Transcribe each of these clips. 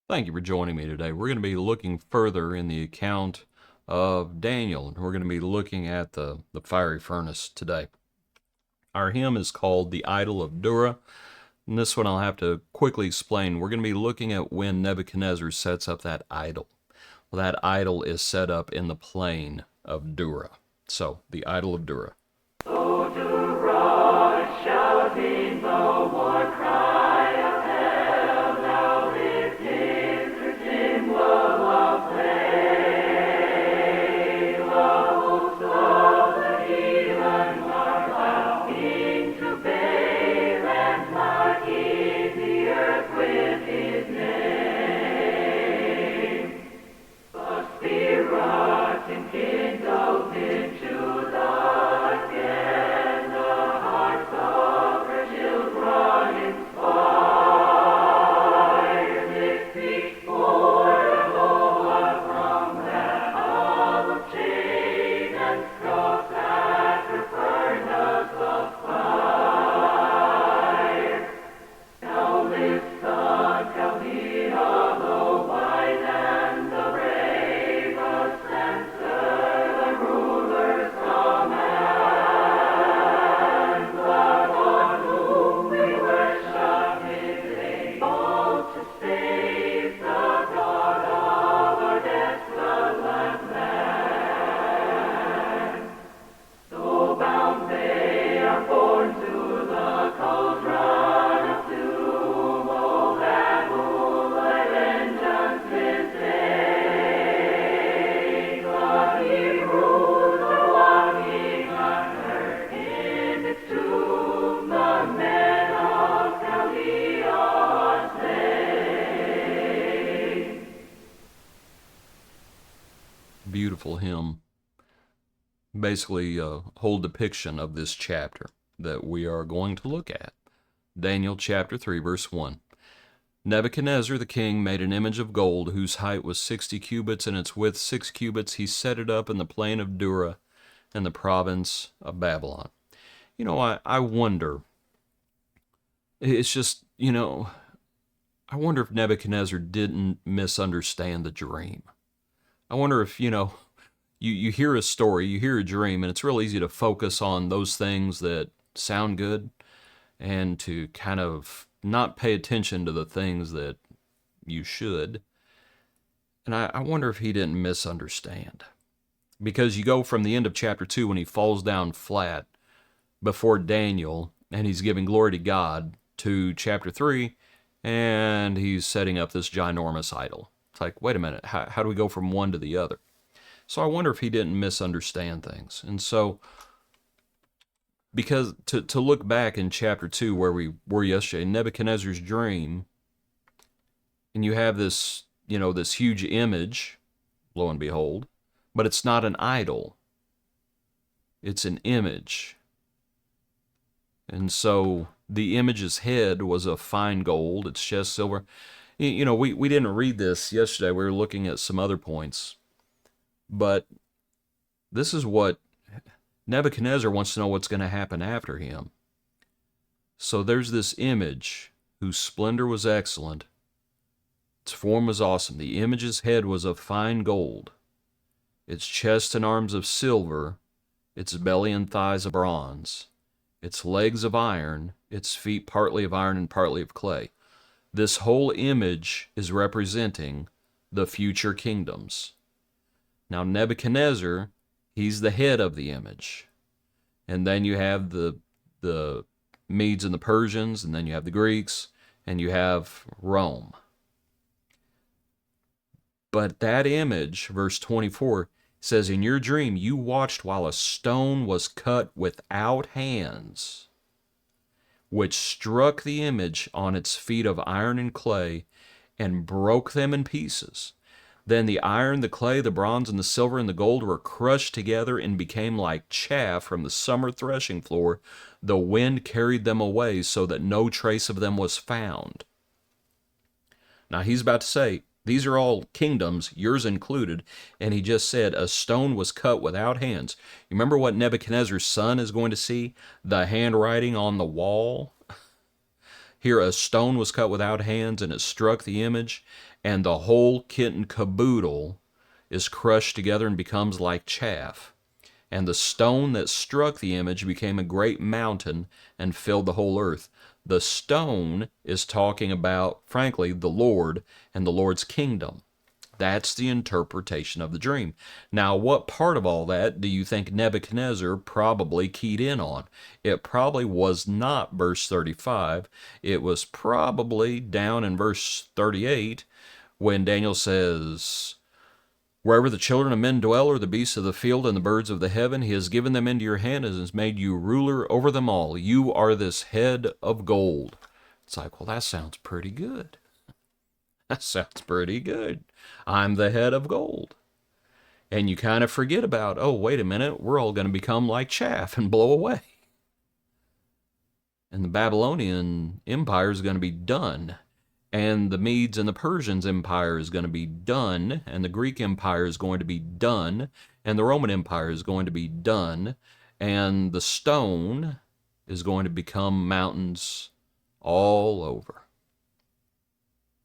Thank you for joining me today. We're going to be looking further in the account of Daniel, and we're going to be looking at the fiery furnace today. Our hymn is called The Idol of Dura, and this one I'll have to quickly explain. We're going to be looking at when Nebuchadnezzar sets up that idol. Well, that idol is set up in the plain of Dura. So, the idol of Dura. O Dura, shouting the war cry of hell, now lifting her symbol of flame. The hosts of the heathen are bowing to Baal and marking the earth with his name. The spirit enkindles into the Beautiful hymn. Basically, a whole depiction of this chapter that we are going to look at. Daniel chapter 3, verse 1. Nebuchadnezzar the king made an image of gold whose height was 60 cubits and its width 6 cubits. He set it up in the plain of Dura in the province of Babylon. I wonder, it's just, I wonder if Nebuchadnezzar didn't misunderstand the dream. I wonder if, you hear a story, you hear a dream, and it's real easy to focus on those things that sound good and to kind of not pay attention to the things that you should. And I wonder if he didn't misunderstand. Because you go from the end of chapter 2 when he falls down flat before Daniel and he's giving glory to God to chapter 3 and he's setting up this ginormous idol. It's like, wait a minute, how do we go from one to the other? So I wonder if he didn't misunderstand things. And so, because to look back in chapter 2 where we were yesterday, Nebuchadnezzar's dream, and you have this, this huge image, lo and behold, but it's not an idol. It's an image. And so the image's head was of fine gold, its chest silver. We didn't read this yesterday. We were looking at some other points. But this is what Nebuchadnezzar wants to know what's going to happen after him. So there's this image whose splendor was excellent. Its form was awesome. The image's head was of fine gold. Its chest and arms of silver. Its belly and thighs of bronze. Its legs of iron. Its feet partly of iron and partly of clay. This whole image is representing the future kingdoms. Now Nebuchadnezzar, he's the head of the image. And then you have the Medes and the Persians, and then you have the Greeks, and you have Rome. But that image, verse 24, says, in your dream you watched while a stone was cut without hands, which struck the image on its feet of iron and clay, and broke them in pieces. Then the iron, the clay, the bronze, and the silver, and the gold were crushed together and became like chaff from the summer threshing floor. The wind carried them away so that no trace of them was found. Now he's about to say, these are all kingdoms, yours included, and he just said a stone was cut without hands. You remember what Nebuchadnezzar's son is going to see? The handwriting on the wall. Here a stone was cut without hands, and it struck the image, and the whole kit and caboodle is crushed together and becomes like chaff. And the stone that struck the image became a great mountain and filled the whole earth. The stone is talking about, frankly, the Lord and the Lord's kingdom. That's the interpretation of the dream. Now, what part of all that do you think Nebuchadnezzar probably keyed in on? It probably was not verse 35. It was probably down in verse 38 when Daniel says, "Wherever the children of men dwell, or the beasts of the field and the birds of the heaven, he has given them into your hand and has made you ruler over them all. You are this head of gold." It's like, well, that sounds pretty good. That sounds pretty good. I'm the head of gold. And you kind of forget about, oh, wait a minute, we're all going to become like chaff and blow away. And the Babylonian Empire is going to be done. And the Medes and the Persians Empire is going to be done. And the Greek Empire is going to be done. And the Roman Empire is going to be done. And the stone is going to become mountains all over.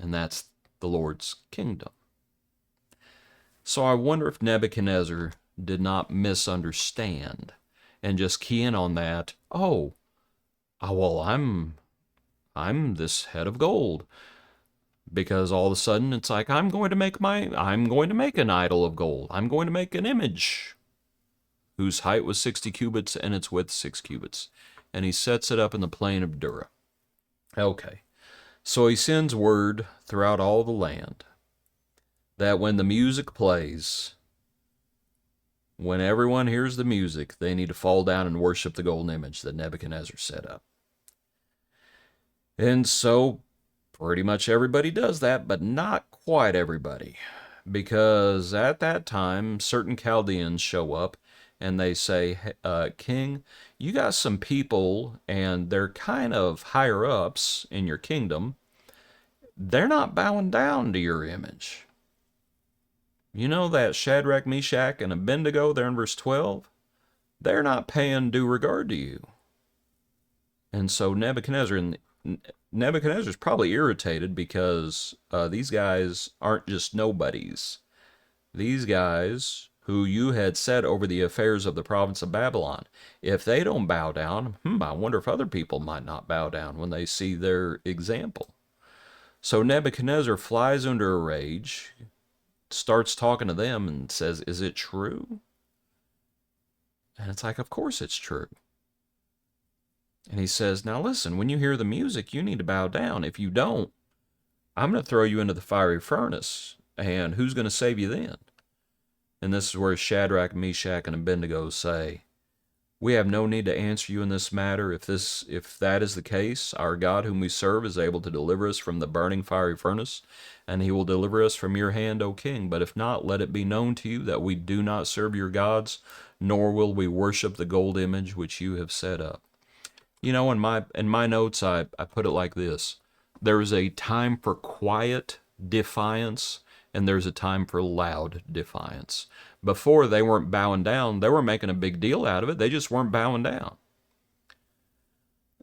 And that's the Lord's kingdom. So I wonder if Nebuchadnezzar did not misunderstand and just key in on that. Oh, well, I'm this head of gold, because all of a sudden it's like I'm going to make an idol of gold. I'm going to make an image whose height was 60 cubits and its width 6 cubits, and he sets it up in the plain of Dura. Okay. So he sends word throughout all the land that when the music plays, when everyone hears the music, they need to fall down and worship the golden image that Nebuchadnezzar set up. And so pretty much everybody does that, but not quite everybody. Because at that time, certain Chaldeans show up and they say, King, you got some people, and they're kind of higher ups in your kingdom. They're not bowing down to your image. You know that Shadrach, Meshach, and Abednego there in verse 12? They're not paying due regard to you. And so Nebuchadnezzar's probably irritated because these guys aren't just nobodies. These guys who you had set over the affairs of the province of Babylon, if they don't bow down, I wonder if other people might not bow down when they see their example. So Nebuchadnezzar flies under a rage, starts talking to them and says, is it true? And it's like, of course it's true. And he says, now listen, when you hear the music, you need to bow down. If you don't, I'm going to throw you into the fiery furnace. And who's going to save you then? And this is where Shadrach, Meshach, and Abednego say, we have no need to answer you in this matter. If that is the case, our God whom we serve is able to deliver us from the burning fiery furnace, and he will deliver us from your hand, O king. But if not, let it be known to you that we do not serve your gods, nor will we worship the gold image which you have set up. You know, in my notes, I put it like this. There is a time for quiet defiance, and there's a time for loud defiance. Before, they weren't bowing down. They were making a big deal out of it. They just weren't bowing down.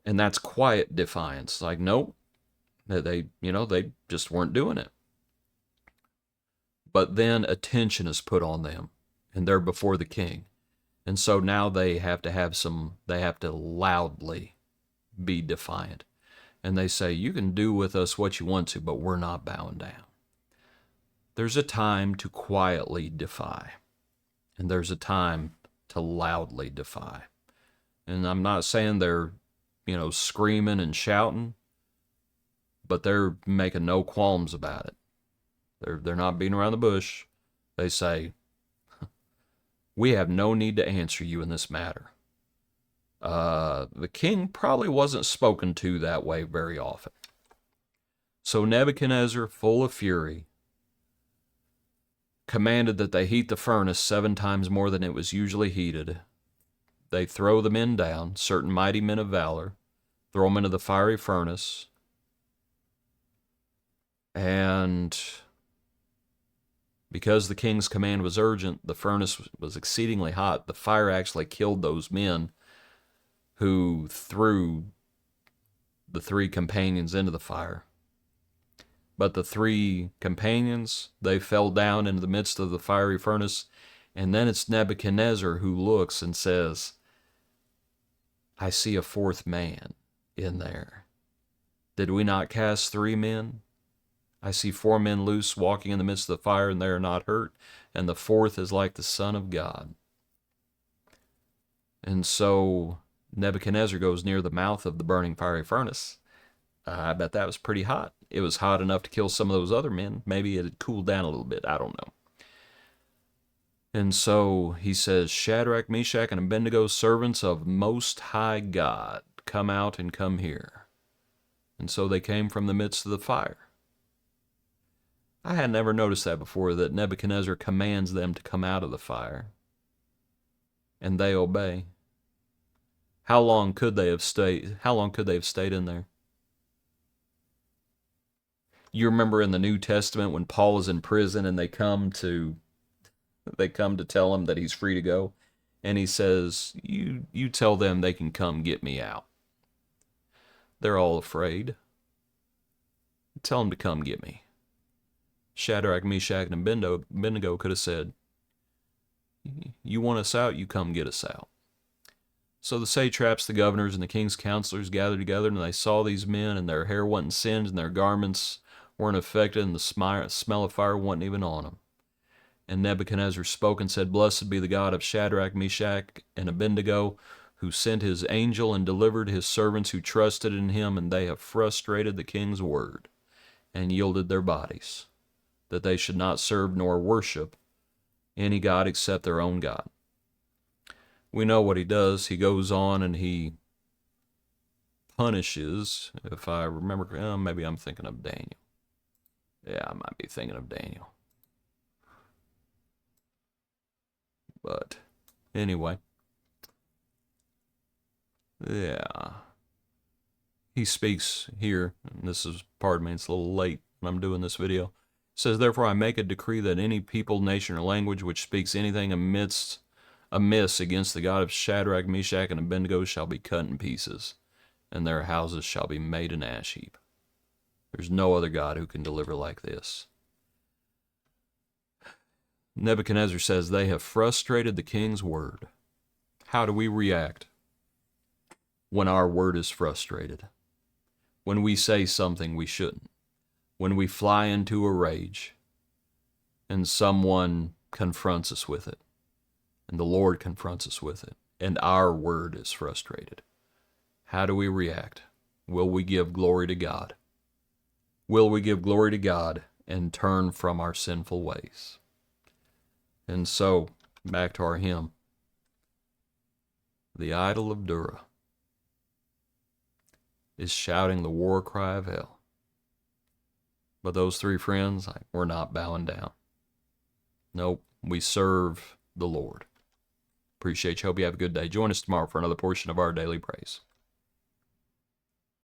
And that's quiet defiance. Like, nope. They just weren't doing it. But then attention is put on them, and they're before the king. And so now they have to loudly be defiant. And they say, you can do with us what you want to, but we're not bowing down. There's a time to quietly defy. And there's a time to loudly defy. And I'm not saying they're, screaming and shouting, but they're making no qualms about it. They're not beating around the bush. They say, we have no need to answer you in this matter. The king probably wasn't spoken to that way very often. So Nebuchadnezzar, full of fury, commanded that they heat the furnace 7 times more than it was usually heated. They throw the men down, certain mighty men of valor, throw them into the fiery furnace. And because the king's command was urgent, the furnace was exceedingly hot. The fire actually killed those men who threw the 3 companions into the fire. But the three companions, they fell down into the midst of the fiery furnace. And then it's Nebuchadnezzar who looks and says, I see a fourth man in there. Did we not cast 3 men? I see 4 men loose walking in the midst of the fire, and they are not hurt, and the fourth is like the Son of God. And so Nebuchadnezzar goes near the mouth of the burning fiery furnace. I bet that was pretty hot. It was hot enough to kill some of those other men. Maybe it had cooled down a little bit. I don't know. And so he says, Shadrach, Meshach, and Abednego, servants of Most High God, come out and come here. And so they came from the midst of the fire. I had never noticed that before, that Nebuchadnezzar commands them to come out of the fire. And they obey. How long could they have stayed in there? You remember in the New Testament when Paul is in prison and they come to tell him that he's free to go, and he says, you tell them they can come get me out. They're all afraid. Tell them to come get me. Shadrach, Meshach, and Abednego could have said, you want us out, you come get us out. So the satraps, the governors, and the king's counselors gathered together, and they saw these men, and their hair wasn't singed, and their garments weren't affected, and the smell of fire wasn't even on them. And Nebuchadnezzar spoke and said, Blessed be the God of Shadrach, Meshach, and Abednego, who sent his angel and delivered his servants who trusted in him, and they have frustrated the king's word, and yielded their bodies, that they should not serve nor worship any god except their own God. We know what he does. He goes on and he punishes, if I remember, maybe I'm thinking of Daniel. Yeah, I might be thinking of Daniel. But anyway, yeah. He speaks here, and this is, pardon me, it's a little late when I'm doing this video. It says, Therefore I make a decree that any people, nation, or language which speaks anything amiss against the God of Shadrach, Meshach, and Abednego shall be cut in pieces, and their houses shall be made an ash heap. There's no other God who can deliver like this. Nebuchadnezzar says they have frustrated the king's word. How do we react when our word is frustrated? When we say something we shouldn't? When we fly into a rage and someone confronts us with it, and the Lord confronts us with it, and our word is frustrated? How do we react? Will we give glory to God? Will we give glory to God and turn from our sinful ways? And so, back to our hymn. The idol of Dura is shouting the war cry of hell. But those 3 friends, we're not bowing down. Nope, we serve the Lord. Appreciate you. Hope you have a good day. Join us tomorrow for another portion of our Daily Praise.